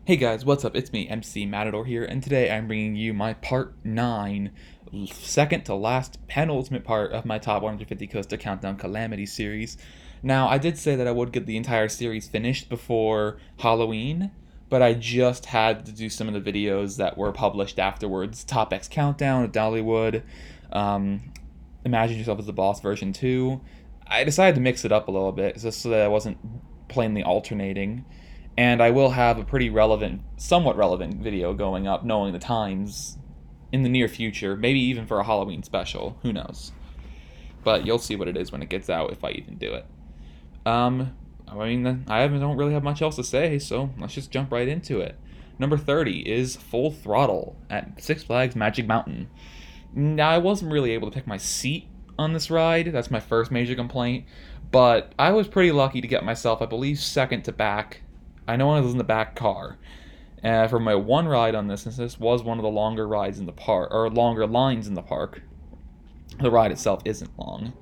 Hey guys, what's up? It's me, MC Matador here, and today I'm bringing you my Part 9, second to last, penultimate part of my Top 150 Coaster Countdown Calamity series. Now, I did say that I would get the entire series finished before Halloween, but I just had to do some of the videos that were published afterwards. Top X Countdown, Dollywood, Imagine Yourself as the Boss version 2. I decided to mix it up a little bit, just so that I wasn't plainly alternating. And I will have a pretty relevant, somewhat relevant video going up, knowing the times, in the near future, maybe even for a Halloween special, who knows. But you'll see what it is when it gets out, if I even do it. I don't really have much else to say, so let's just jump right into it. Number 30 is Full Throttle at Six Flags Magic Mountain. Now, I wasn't really able to pick my seat on this ride, that's my first major complaint, but I was pretty lucky to get myself, I believe, second to back. I know I was in the back car. For my one ride on this, since this was one of the longer rides in the park, or longer lines in the park, the ride itself isn't long.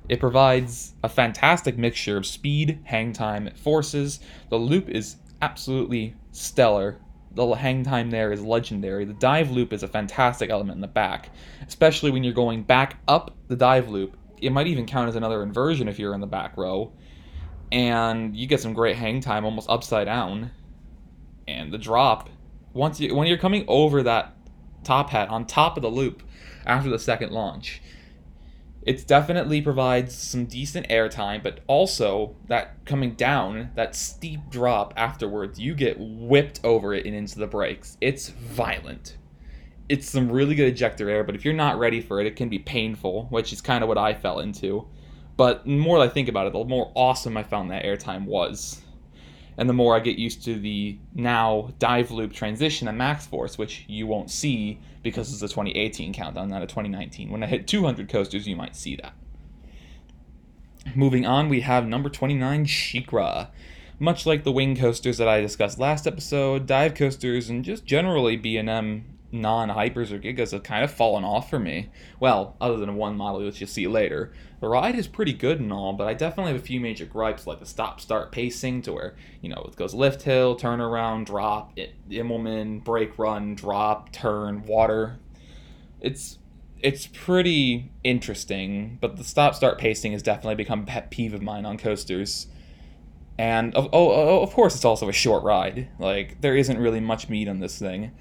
It provides a fantastic mixture of speed, hang time, forces. The loop is absolutely stellar. The hang time there is legendary. The dive loop is a fantastic element in the back, especially when you're going back up the dive loop. It might even count as another inversion if you're in the back row. And you get some great hang time almost upside down. And the drop, when you're coming over that top hat on top of the loop after the second launch, it definitely provides some decent air time, but also that coming down, that steep drop afterwards, you get whipped over it and into the brakes. It's violent. It's some really good ejector air, but if you're not ready for it, it can be painful, which is kind of what I fell into. But the more I think about it, the more awesome I found that airtime was. And the more I get used to the now dive loop transition at max force, which you won't see because it's a 2018 countdown, not a 2019. When I hit 200 coasters, you might see that. Moving on, we have number 29, SheiKra. Much like the wing coasters that I discussed last episode, dive coasters and just generally B&M non-hypers or gigas have kind of fallen off for me. Well, other than one model which you'll see later. The ride is pretty good and all, but I definitely have a few major gripes like the stop-start pacing to where, it goes lift hill, turn around, drop, Immelman, brake run, drop, turn, water. It's pretty interesting, but the stop-start pacing has definitely become a pet peeve of mine on coasters. And, of course, it's also a short ride. Like, there isn't really much meat on this thing.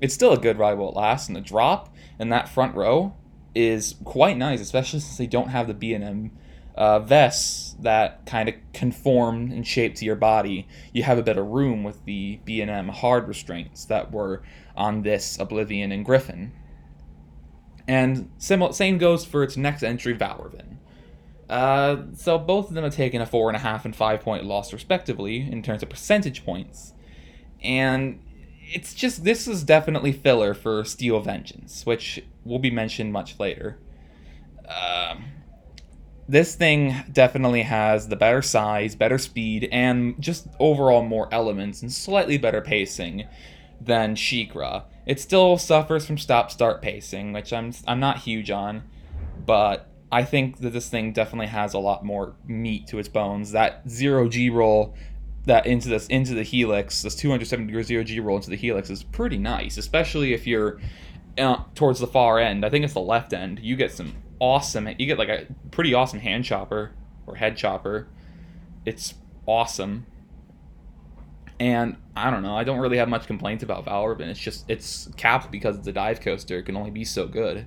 It's still a good ride while it lasts, and the drop in that front row is quite nice, especially since they don't have the B&M vests that kind of conform and shape to your body. You have a bit of room with the B&M hard restraints that were on this Oblivion and Griffin. And same goes for its next entry, Valorvin. So both of them have taken a 4.5 and 5 point loss respectively in terms of percentage points. And this is definitely filler for Steel Vengeance, which will be mentioned much later. This thing definitely has the better size, better speed, and just overall more elements and slightly better pacing than SheiKra. It still suffers from stop-start pacing, which I'm not huge on, but I think that this thing definitely has a lot more meat to its bones. That 0G roll that into the helix, this 270 degree 0G roll into the helix is pretty nice, especially if you're towards the far end. I think it's the left end. You get like a pretty awesome hand chopper or head chopper. It's awesome. And I don't know, I don't really have much complaints about Valorvin. It's capped because it's a dive coaster. It can only be so good.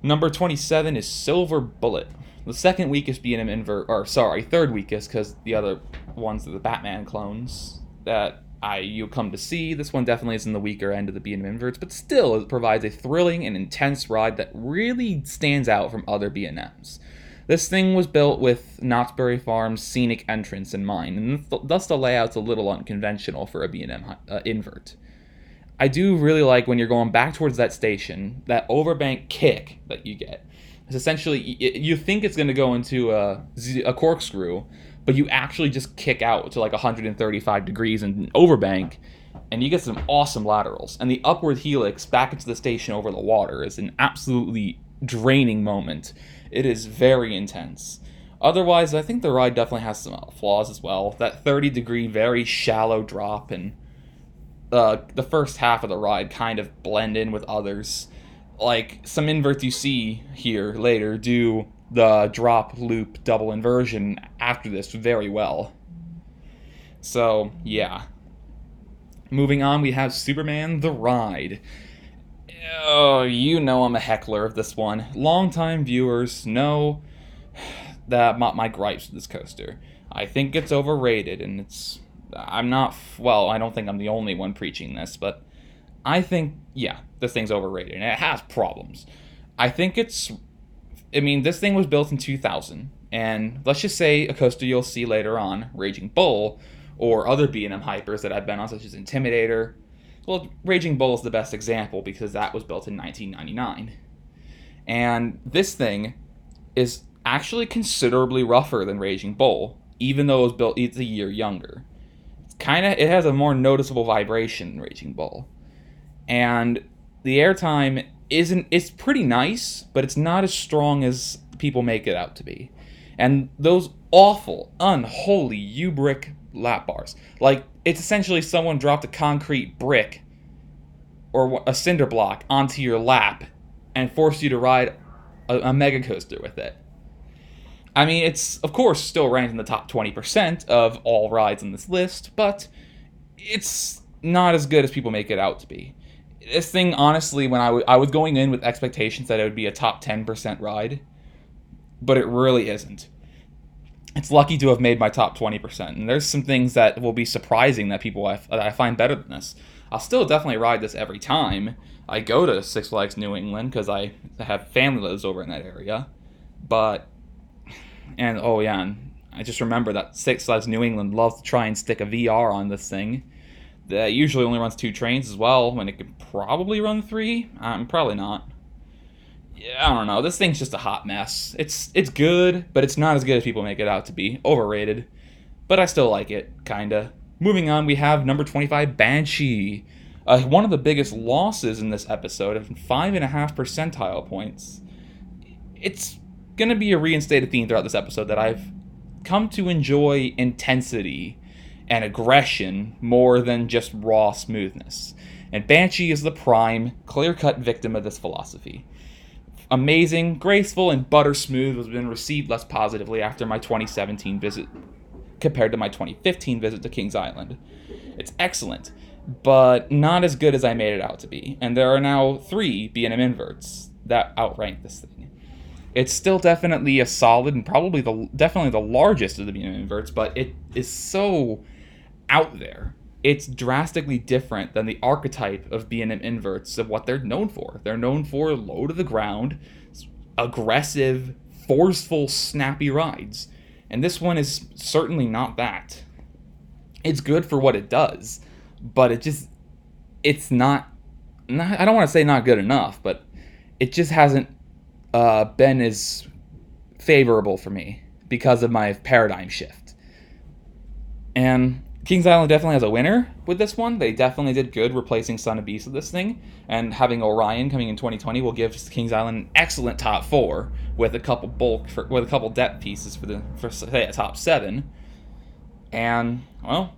Number 27 is Silver Bullet. The second weakest B&M third weakest, because the other ones are the Batman clones that you come to see. This one definitely is in the weaker end of the B&M inverts, but still it provides a thrilling and intense ride that really stands out from other B&Ms. This thing was built with Knott's Berry Farm's scenic entrance in mind, and thus the layout's a little unconventional for a B&M invert. I do really like when you're going back towards that station, that overbank kick that you get. It's essentially, you think it's going to go into a corkscrew, but you actually just kick out to like 135 degrees in overbank, and you get some awesome laterals. And the upward helix back into the station over the water is an absolutely draining moment. It is very intense. Otherwise, I think the ride definitely has some flaws as well. That 30-degree, very shallow drop, and the first half of the ride kind of blend in with others. Like, some inverts you see here later do the drop loop double inversion after this very well. So, yeah. Moving on, we have Superman the Ride. Oh, you know I'm a heckler of this one. Longtime viewers know that my gripes with this coaster. I think it's overrated, and I'm not... Well, I don't think I'm the only one preaching this, but I think, yeah, this thing's overrated, and it has problems. I think this thing was built in 2000, and let's just say a coaster you'll see later on, Raging Bull, or other B&M hypers that I've been on, such as Intimidator. Well, Raging Bull is the best example because that was built in 1999. And this thing is actually considerably rougher than Raging Bull, even though it's a year younger. It has a more noticeable vibration than Raging Bull. And the airtime it's pretty nice, but it's not as strong as people make it out to be. And those awful, unholy U-brick lap bars. Like, it's essentially someone dropped a concrete brick or a cinder block onto your lap and forced you to ride a mega coaster with it. I mean, it's, of course, still ranked in the top 20% of all rides on this list, but it's not as good as people make it out to be. This thing, honestly, when I was going in with expectations that it would be a top 10% ride, but it really isn't. It's lucky to have made my top 20%, and there's some things that will be surprising that I find better than this. I'll still definitely ride this every time I go to Six Flags New England, because I have family that lives over in that area. And I just remember that Six Flags New England loves to try and stick a VR on this thing. That usually only runs 2 trains as well, when it could probably run 3. Probably not. Yeah, I don't know. This thing's just a hot mess. It's good, but it's not as good as people make it out to be. Overrated. But I still like it, kinda. Moving on, we have number 25, Banshee. One of the biggest losses in this episode of 5.5 percentile points. It's gonna be a reinstated theme throughout this episode that I've come to enjoy intensity and aggression more than just raw smoothness. And Banshee is the prime, clear-cut victim of this philosophy. Amazing, graceful, and butter smooth has been received less positively after my 2017 visit compared to my 2015 visit to Kings Island. It's excellent, but not as good as I made it out to be, and there are now 3 B&M inverts that outrank this thing. It's still definitely a solid and probably definitely the largest of the B&M inverts, but it is so out there. It's drastically different than the archetype of B&M inverts of what they're known for. They're known for low to the ground, aggressive, forceful, snappy rides. And this one is certainly not that. It's good for what it does, but it's not I don't want to say not good enough, but it just hasn't been as favorable for me because of my paradigm shift. And Kings Island definitely has a winner with this one. They definitely did good replacing Son of Beast with this thing, and having Orion coming in 2020 will give Kings Island an excellent top 4 with a couple depth pieces for say a top 7. And well,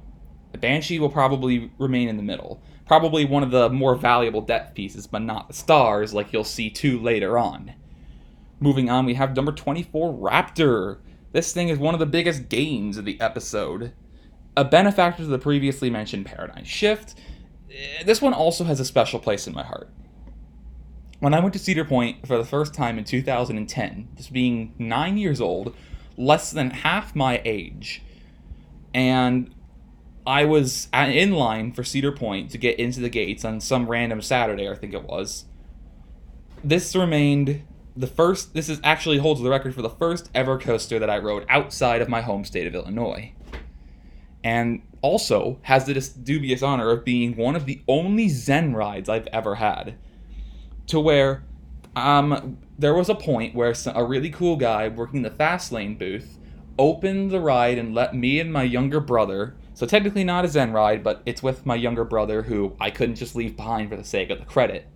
the Banshee will probably remain in the middle. Probably one of the more valuable depth pieces, but not the stars like you'll see 2 later on. Moving on, we have number 24, Raptor. This thing is one of the biggest gains of the episode. A benefactor to the previously mentioned paradigm shift, this one also has a special place in my heart. When I went to Cedar Point for the first time in 2010, just being 9 years old, less than half my age, and I was in line for Cedar Point to get into the gates on some random Saturday, I think it was. This actually holds the record for the first ever coaster that I rode outside of my home state of Illinois. And also has the dubious honor of being one of the only Zen rides I've ever had. To where there was a point where a really cool guy working the fast lane booth opened the ride and let me and my younger brother, so technically not a Zen ride, but it's with my younger brother who I couldn't just leave behind for the sake of the credit.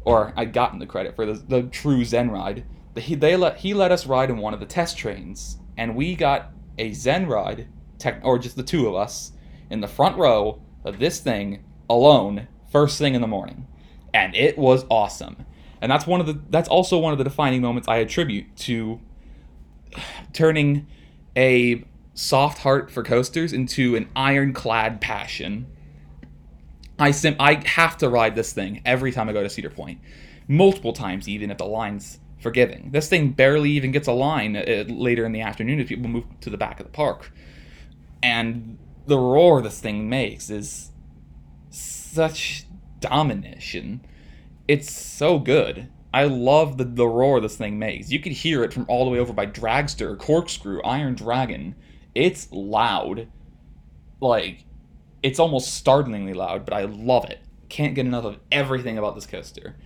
Or I'd gotten the credit for the true Zen ride. He let us ride in one of the test trains, and we got a Zen ride, or just the 2 of us, in the front row of this thing alone first thing in the morning, and it was awesome. And that's also one of the defining moments I attribute to turning a soft heart for coasters into an ironclad passion. I have to ride this thing every time I go to Cedar Point, multiple times even if the line's forgiving. This thing barely even gets a line later in the afternoon as people move to the back of the park, and the roar this thing makes is such domination. It's so good. I love the roar this thing makes. You could hear it from all the way over by Dragster, Corkscrew, Iron Dragon. It's loud. Like, it's almost startlingly loud, but I love it. Can't get enough of everything about this coaster.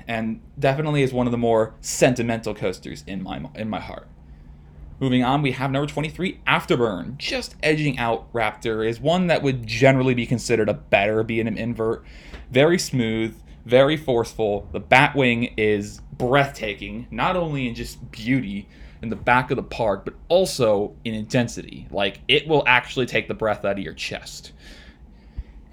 And definitely is one of the more sentimental coasters in my heart. Moving on, we have number 23, Afterburn. Just edging out Raptor is one that would generally be considered a better B&M invert. Very smooth, very forceful. The Batwing is breathtaking, not only in just beauty in the back of the park, but also in intensity. Like, it will actually take the breath out of your chest.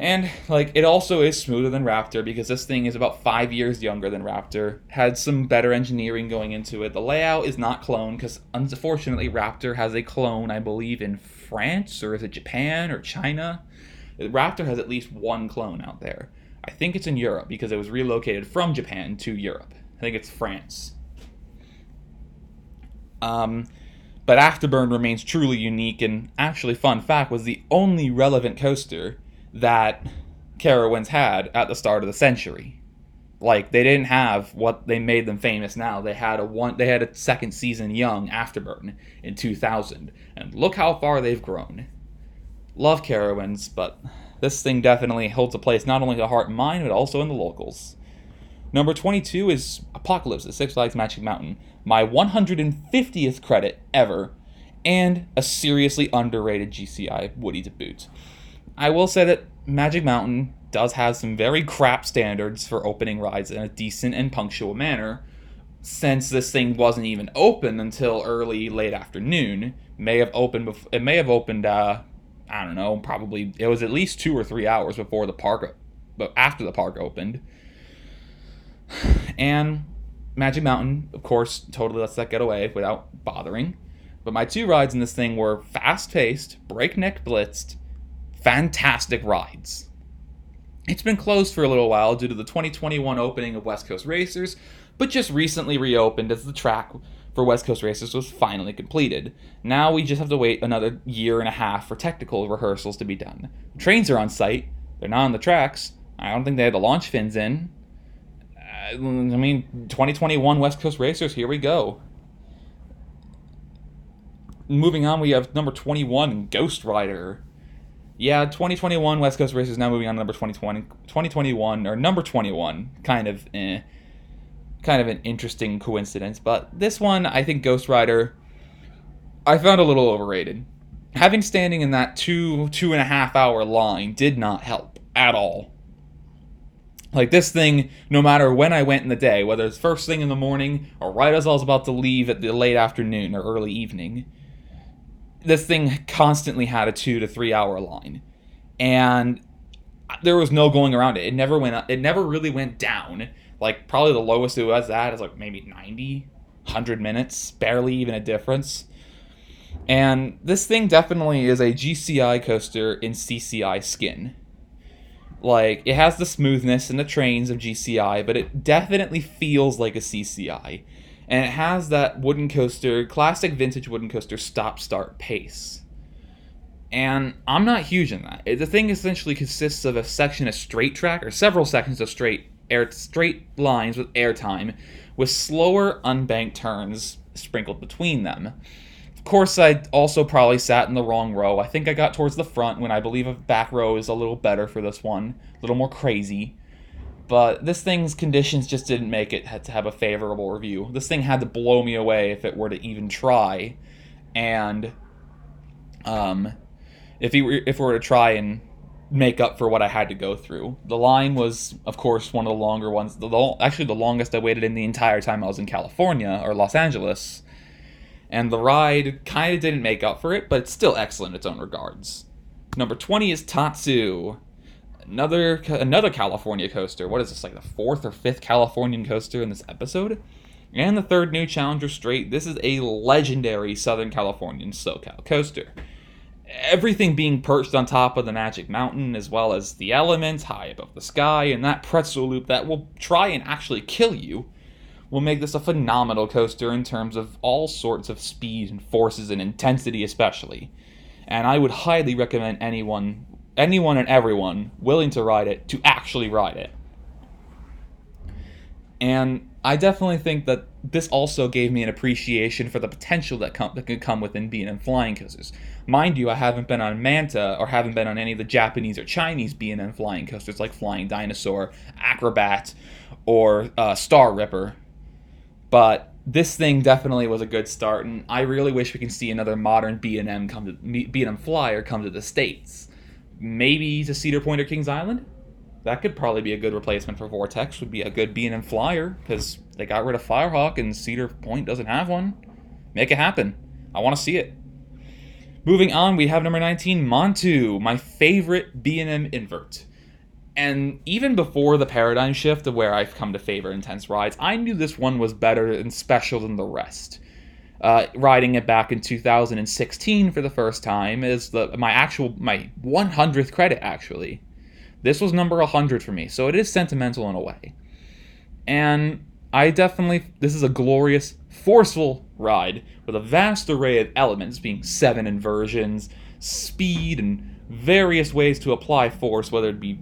And, like, it also is smoother than Raptor because this thing is about 5 years younger than Raptor. Had some better engineering going into it. The layout is not cloned because, unfortunately, Raptor has a clone, I believe, in France, or is it Japan or China? Raptor has at least one clone out there. I think it's in Europe because it was relocated from Japan to Europe. I think it's France. But Afterburn remains truly unique, and actually, fun fact, was the only relevant coaster that Carowinds had at the start of the century. Like, they didn't have what they made them famous now. They had a second season young Afterburn in 2000, and look how far they've grown. Love Carowinds, but this thing definitely holds a place not only in the heart and mind, but also in the locals. Number 22 is Apocalypse at Six Flags Magic Mountain, my 150th credit ever, and a seriously underrated GCI Woody to boot. I will say that Magic Mountain does have some very crap standards for opening rides in a decent and punctual manner, since this thing wasn't even open until late afternoon. It may have opened, I don't know, probably, it was at least 2 or 3 hours before the park, but after the park opened. And Magic Mountain, of course, totally lets that get away without bothering. But my 2 rides in this thing were fast-paced, breakneck blitzed, fantastic rides. It's been closed for a little while due to the 2021 opening of West Coast Racers, but just recently reopened as the track for West Coast Racers was finally completed. Now we just have to wait another year and a half for technical rehearsals to be done. The trains are on site, they're not on the tracks. I don't think they had the launch fins in. 2021 West Coast Racers, here we go. Moving on, we have number 21, Ghost Rider. Yeah, 2021 West Coast Racers, now moving on to number 2021, or number 21, kind of an interesting coincidence. But this one, I think Ghost Rider, I found a little overrated. Having standing in that 2.5 hour line did not help at all. Like, this thing, no matter when I went in the day, whether it's first thing in the morning or right as I was about to leave at the late afternoon or early evening, this thing constantly had a 2 to 3 hour line. And there was no going around it. It never went up. It never really went down. Like, probably the lowest it was at is like maybe 90, 100 minutes, barely even a difference. And this thing definitely is a GCI coaster in CCI skin. Like, it has the smoothness and the trains of GCI, but it definitely feels like a CCI. And it has that wooden coaster, classic vintage wooden coaster stop-start pace. And I'm not huge in that. The thing essentially consists of a section of straight track, or several sections of straight lines with airtime, with slower unbanked turns sprinkled between them. Of course, I also probably sat in the wrong row. I think I got towards the front when I believe a back row is a little better for this one. A little more crazy. But this thing's conditions just didn't make it to have a favorable review. This thing had to blow me away if it were to even try. And if we were to try and make up for what I had to go through. The line was, of course, one of the longer ones. Actually, the longest I waited in the entire time I was in California, or Los Angeles. And the ride kind of didn't make up for it, but it's still excellent in its own regards. Number 20 is Tatsu. another California coaster. What is this, like the fourth or fifth Californian coaster in this episode? And the third new challenger straight. This is a legendary Southern Californian SoCal coaster. Everything being perched on top of the Magic Mountain, as well as the elements high above the sky, and that pretzel loop that will try and actually kill you, will make this a phenomenal coaster in terms of all sorts of speed and forces and intensity especially. And I would highly recommend anyone and everyone willing to ride it to actually ride it. And I definitely think that this also gave me an appreciation for the potential that could come within B&M flying coasters. Mind you, I haven't been on Manta or haven't been on any of the Japanese or Chinese B&M flying coasters like Flying Dinosaur, Acrobat, or Star Ripper. But this thing definitely was a good start, and I really wish we can see another modern B&M flyer come to the States. Maybe to Cedar Point or Kings Island? That could probably be a good replacement for Vortex, would be a good B&M flyer, because they got rid of Firehawk and Cedar Point doesn't have one. Make it happen. I want to see it. Moving on, we have number 19, Montu, my favorite B&M invert. And even before the paradigm shift of where I've come to favor intense rides, I knew this one was better and special than the rest. Riding it back in 2016 for the first time is my 100th credit, actually. This was number 100 for me, so it is sentimental in a way. And this is a glorious, forceful ride with a vast array of elements, being 7 inversions, speed, and various ways to apply force, whether it be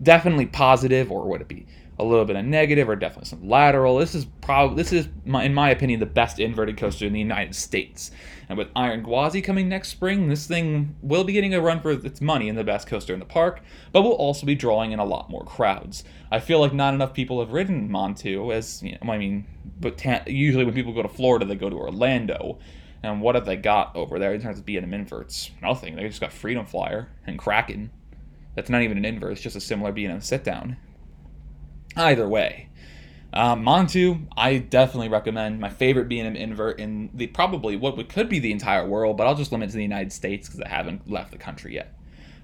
definitely positive or would it be a little bit of negative or definitely some lateral. This is in my opinion, the best inverted coaster in the United States. And with Iron Gwazi coming next spring, this thing will be getting a run for its money in the best coaster in the park, but will also be drawing in a lot more crowds. I feel like not enough people have ridden Montu, but usually when people go to Florida, they go to Orlando. And what have they got over there in terms of B&M inverts? Nothing. They just got Freedom Flyer and Kraken. That's not even an invert, it's just a similar B&M sit-down. Either way, Montu, I definitely recommend. My favorite B&M invert in probably what could be the entire world, but I'll just limit it to the United States because I haven't left the country yet.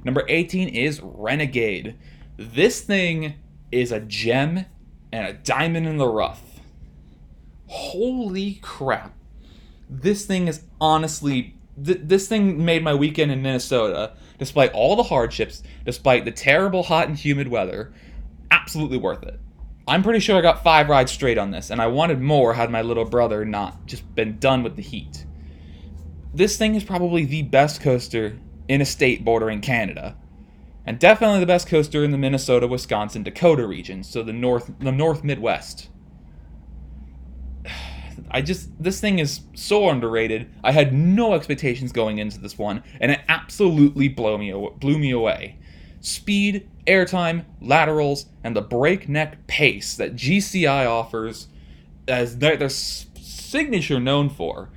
Number 18 is Renegade. This thing is a gem and a diamond in the rough. Holy crap. This thing is honestly... This thing made my weekend in Minnesota, despite all the hardships, despite the terrible hot and humid weather, absolutely worth it. I'm pretty sure I got 5 rides straight on this, and I wanted more had my little brother not just been done with the heat. This thing is probably the best coaster in a state bordering Canada, and definitely the best coaster in the Minnesota, Wisconsin, Dakota region, so the North Midwest. This thing is so underrated. I had no expectations going into this one, and it absolutely blew me away. Speed, airtime, laterals, and the breakneck pace that GCI offers, as their signature known for,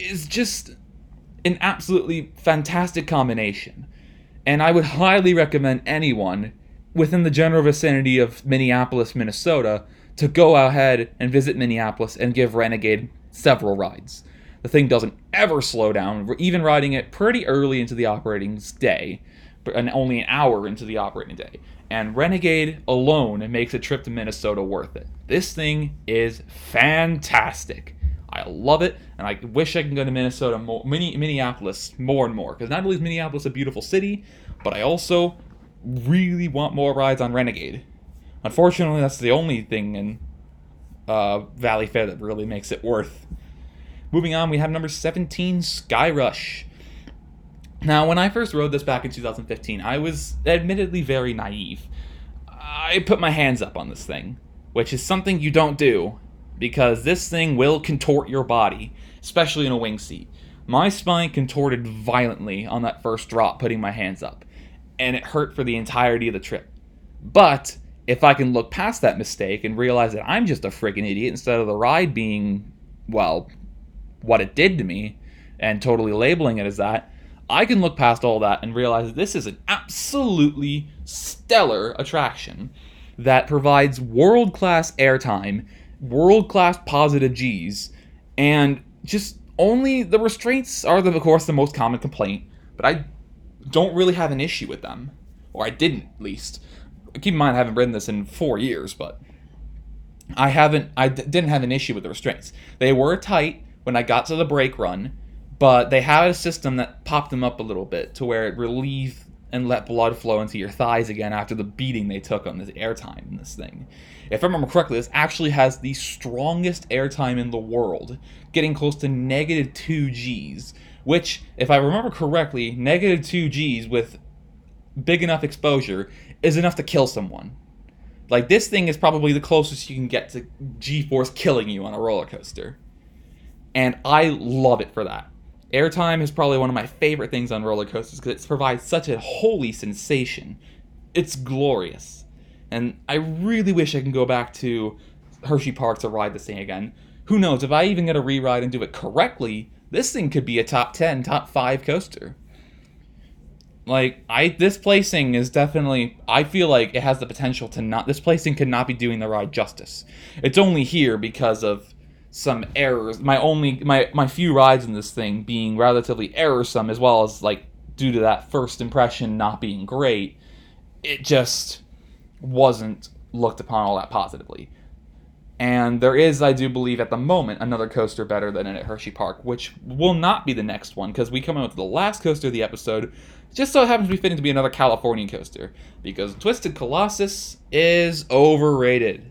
is just an absolutely fantastic combination. And I would highly recommend anyone within the general vicinity of Minneapolis, Minnesota, to go ahead and visit Minneapolis and give Renegade several rides. The thing doesn't ever slow down. We're even riding it pretty early into the operating day, and only an hour into the operating day. And Renegade alone makes a trip to Minnesota worth it. This thing is fantastic. I love it, and I wish I could go to Minneapolis more and more, because not only is Minneapolis a beautiful city, but I also really want more rides on Renegade. Unfortunately, that's the only thing in Valley Fair that really makes it worth. Moving on, we have number 17, Sky Rush. Now, when I first rode this back in 2015, I was admittedly very naive. I put my hands up on this thing, which is something you don't do, because this thing will contort your body, especially in a wing seat. My spine contorted violently on that first drop putting my hands up, and it hurt for the entirety of the trip. But if I can look past that mistake and realize that I'm just a freaking idiot instead of the ride being, well, what it did to me, and totally labeling it as that, I can look past all that and realize that this is an absolutely stellar attraction that provides world-class airtime, world-class positive Gs, and just only the restraints are, of course, the most common complaint, but I don't really have an issue with them. Or I didn't, at least. Keep in mind, I haven't ridden this in 4 years, but didn't have an issue with the restraints. They were tight when I got to the brake run, but they had a system that popped them up a little bit to where it relieved and let blood flow into your thighs again after the beating they took on this airtime in this thing. If I remember correctly, this actually has the strongest airtime in the world, getting close to negative 2 Gs, which, if I remember correctly, negative 2 Gs with big enough exposure is enough to kill someone. Like, this thing is probably the closest you can get to G-force killing you on a roller coaster. And I love it for that. Airtime is probably one of my favorite things on roller coasters because it provides such a holy sensation. It's glorious. And I really wish I can go back to Hershey Park to ride this thing again. Who knows, if I even get a re-ride and do it correctly, this thing could be a top 10, top 5 coaster. Like, this placing is definitely, I feel like it has the potential to not, this placing could not be doing the ride justice. It's only here because of some errors. My few rides in this thing being relatively errorsome, as well as, like, due to that first impression not being great, it just wasn't looked upon all that positively. And there is, I do believe, at the moment, another coaster better than it at Hershey Park, which will not be the next one, because we come out with the last coaster of the episode. Just so happens to be fitting to be another Californian coaster, because Twisted Colossus is overrated.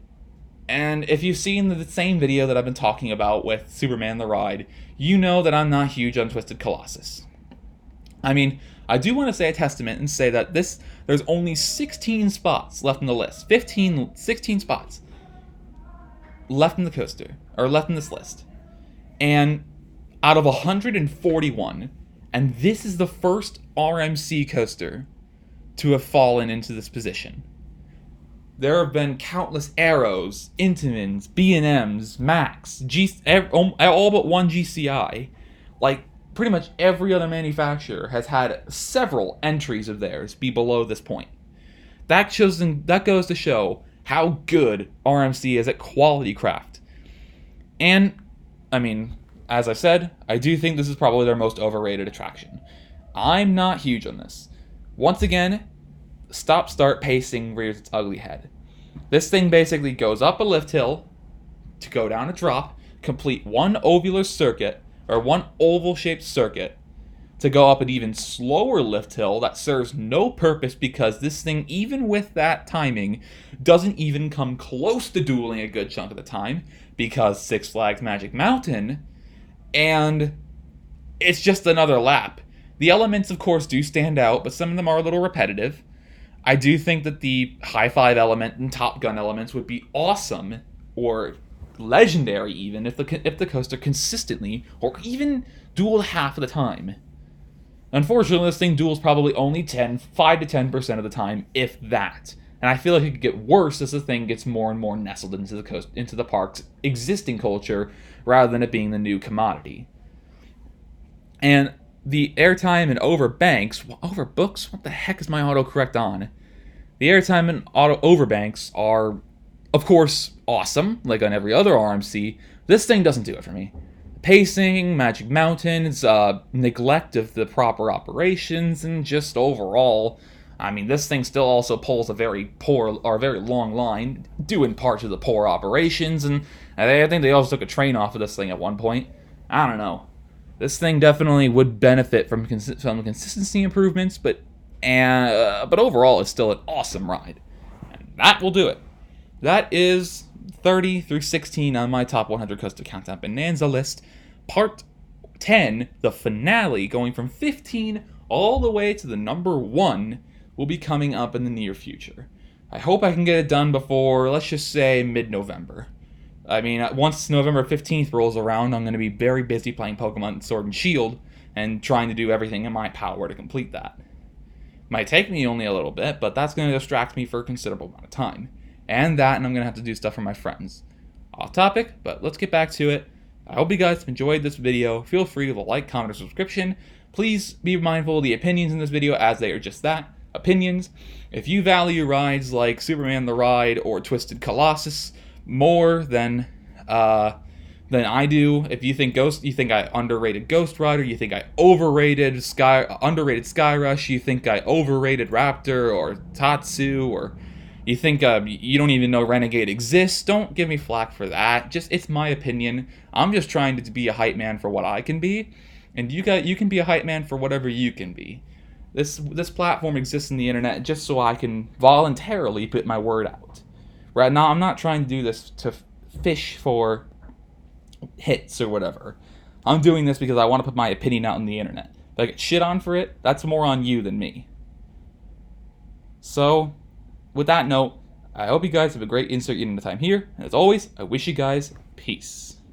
And if you've seen the same video that I've been talking about with Superman the Ride, you know that I'm not huge on Twisted Colossus. I mean, I do want to say a testament and say that there's only 16 spots left in the list. 16 spots left in the coaster, or left in this list. And out of 141, and this is the first RMC coaster to have fallen into this position. There have been countless Arrows, Intamins, B&Ms, Max, all but one GCI. Like, pretty much every other manufacturer has had several entries of theirs be below this point. That goes to show how good RMC is at quality craft. And, I mean, as I said, I do think this is probably their most overrated attraction. I'm not huge on this. Once again, stop-start pacing rears its ugly head. This thing basically goes up a lift hill to go down a drop, complete one ovular circuit, or one oval-shaped circuit, to go up an even slower lift hill that serves no purpose because this thing, even with that timing, doesn't even come close to dueling a good chunk of the time because Six Flags Magic Mountain, and it's just another lap. The elements, of course, do stand out, but some of them are a little repetitive. I do think that the High Five element and Top Gun elements would be awesome, or legendary even, if the coaster consistently, or even dueled half of the time. Unfortunately, this thing duels probably only 5 to 10% of the time, if that. And I feel like it could get worse as the thing gets more and more nestled into the park's existing culture, rather than it being the new commodity. And the airtime and overbanks, overbooks? What the heck is my autocorrect on? The airtime and overbanks are, of course, awesome, like on every other RMC. This thing doesn't do it for me. Pacing, Magic Mountains, neglect of the proper operations, and just overall, I mean, this thing still also pulls a very long line, due in part to the poor operations, and I think they also took a train off of this thing at one point. I don't know. This thing definitely would benefit from consistency improvements, but overall, it's still an awesome ride. And that will do it. That is 30 through 16 on my top 100 coaster countdown bonanza list. Part 10, the finale, going from 15 all the way to the number 1, will be coming up in the near future. I hope I can get it done before, let's just say, mid-November. I mean, once November 15th rolls around, I'm going to be very busy playing Pokemon Sword and Shield and trying to do everything in my power to complete that. Might take me only a little bit, but that's going to distract me for a considerable amount of time. And I'm going to have to do stuff for my friends. Off topic, but let's get back to it. I hope you guys enjoyed this video. Feel free to like, comment, or subscription. Please be mindful of the opinions in this video, as they are just that, opinions. If you value rides like Superman the Ride or Twisted Colossus more than than I do. If you think you think I underrated Ghost Rider, you think I underrated SheiKra, you think I overrated Raptor or Tatsu, or you think you don't even know Renegade exists, don't give me flack for that. Just, it's my opinion. I'm just trying to be a hype man for what I can be, and you can be a hype man for whatever you can be. This platform exists in the internet just so I can voluntarily put my word out. Right now, I'm not trying to do this to fish for hits or whatever. I'm doing this because I want to put my opinion out on the internet. If I get shit on for it, that's more on you than me. So, with that note, I hope you guys have a great insert unit of time here. And as always, I wish you guys peace.